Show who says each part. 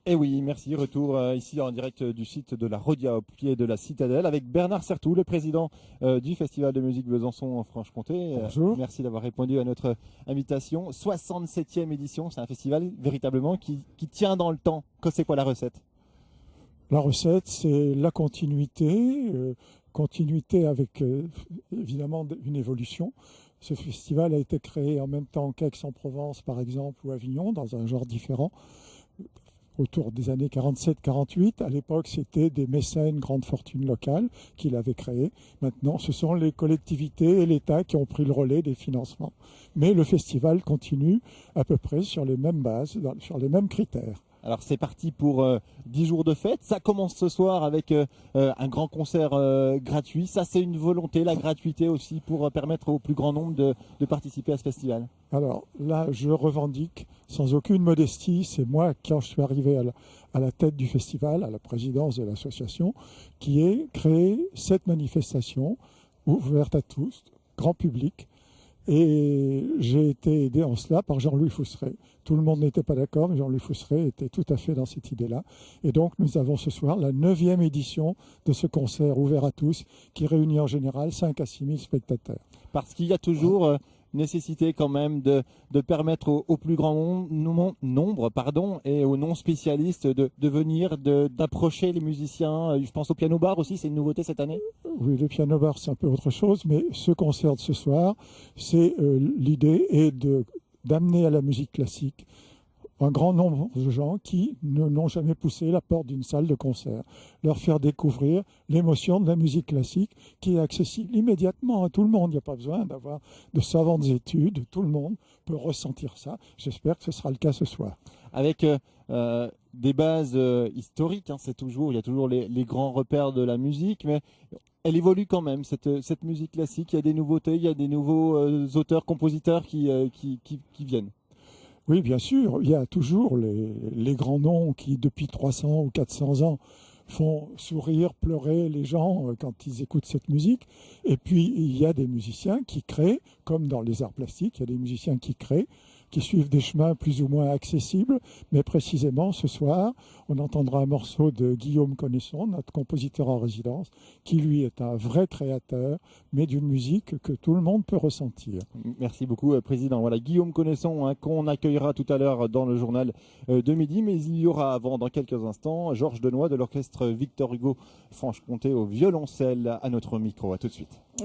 Speaker 1: Et oui, merci. Retour ici en direct du site de la Rodia au pied de la Citadelle avec Bernard Certout, le président du Festival de musique Besançon en Franche-Comté.
Speaker 2: Bonjour.
Speaker 1: Merci d'avoir répondu à notre invitation. 67e édition, c'est un festival véritablement qui tient dans le temps. C'est quoi la recette?
Speaker 2: La recette, c'est la continuité, continuité avec évidemment une évolution. Ce festival a été créé en même temps qu'Aix-en-Provence, par exemple, ou Avignon, dans un genre différent, autour des années 47-48. À l'époque, c'était des mécènes, grandes fortunes locales qui l'avaient créé. Maintenant, ce sont les collectivités et l'État qui ont pris le relais des financements. Mais le festival continue à peu près sur les mêmes bases, sur les mêmes critères.
Speaker 1: Alors c'est parti pour 10 jours de fête. Ça commence ce soir avec un grand concert gratuit. Ça c'est une volonté, la gratuité aussi, pour permettre au plus grand nombre de participer à ce festival.
Speaker 2: Alors là, je revendique sans aucune modestie, c'est moi, quand je suis arrivé à la tête du festival, à la présidence de l'association, qui ai créé cette manifestation ouverte à tous, grand public. Et j'ai été aidé en cela par Jean-Louis Fousseret. Tout le monde n'était pas d'accord, mais Jean-Louis Fousseret était tout à fait dans cette idée-là. Et donc nous avons ce soir la 9e édition de ce concert ouvert à tous, qui réunit en général 5 à 6 000 spectateurs.
Speaker 1: Parce qu'il y a toujours nécessité quand même de permettre au plus grand nombre et aux non-spécialistes de venir, d'approcher les musiciens. Je pense au piano bar aussi, c'est une nouveauté cette année.
Speaker 2: Oui, le piano bar, c'est un peu autre chose, mais ce concert de ce soir, c'est l'idée est d'amener à la musique classique un grand nombre de gens qui n'ont jamais poussé la porte d'une salle de concert, leur faire découvrir l'émotion de la musique classique qui est accessible immédiatement à tout le monde. Il n'y a pas besoin d'avoir de savantes études, tout le monde peut ressentir ça. J'espère que ce sera le cas ce soir.
Speaker 1: Avec des bases historiques, hein, il y a toujours les grands repères de la musique, mais elle évolue quand même, cette musique classique. Il y a des nouveautés, il y a des nouveaux auteurs, compositeurs qui viennent.
Speaker 2: Oui, bien sûr, il y a toujours les grands noms qui, depuis 300 ou 400 ans, font sourire, pleurer les gens quand ils écoutent cette musique. Et puis, il y a des musiciens qui créent, comme dans les arts plastiques, il y a des musiciens qui créent, qui suivent des chemins plus ou moins accessibles. Mais précisément, ce soir, on entendra un morceau de Guillaume Connaisson, notre compositeur en résidence, qui, lui, est un vrai créateur, mais d'une musique que tout le monde peut ressentir.
Speaker 1: Merci beaucoup, Président. Voilà, Guillaume Connaisson, hein, qu'on accueillera tout à l'heure dans le journal de midi, mais il y aura dans quelques instants, Georges Denoy de l'orchestre Victor Hugo Franche-Comté au violoncelle à notre micro. À tout de suite.